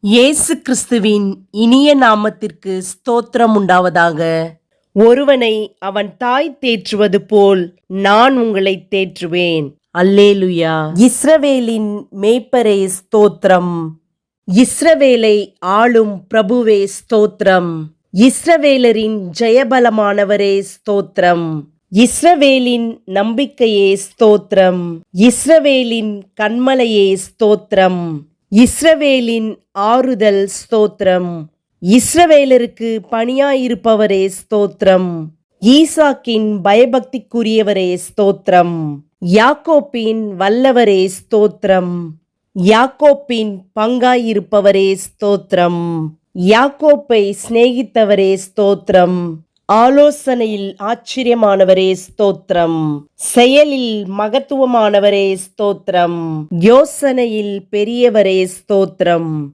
இயேசு கிறிஸ்துவின் இனிய நாமத்திற்கு ஸ்தோத்திரம் உண்டாவதாக. ஒருவனை அவன் தாய் தேற்றுவது போல் நான் உங்களை தேற்றுவேன். அல்லேலுயா. இஸ்ரவேலின் மேய்ப்பரே ஸ்தோத்திரம். இஸ்ரவேலை ஆளும் பிரபுவே ஸ்தோத்திரம். இஸ்ரவேலரின் ஜெயபலமானவரே ஸ்தோத்திரம். இஸ்ரவேலின் நம்பிக்கையே ஸ்தோத்திரம். இஸ்ரவேலின் கன்மலையே ஸ்தோத்திரம். இஸ்ரவேலின் ஆறுதல் ஸ்தோத்திரம். இஸ்ரவேலருக்கு பணியாயிருப்பவரே ஸ்தோத்திரம். ஈசாக்கின் பயபக்திக்குரியவரே ஸ்தோத்திரம். யாக்கோப்பின் வல்லவரே ஸ்தோத்திரம். யாக்கோப்பின் பங்காயிருப்பவரே ஸ்தோத்திரம். யாக்கோப்பை சிநேகித்தவரே ஸ்தோத்திரம். ஆலோசனையில் ஆச்சரியமானவரே ஸ்தோத்திரம். செயலில் மகத்துவமானவரே ஸ்தோத்திரம். யோசனையில் பெரியவரே ஸ்தோத்திரம்.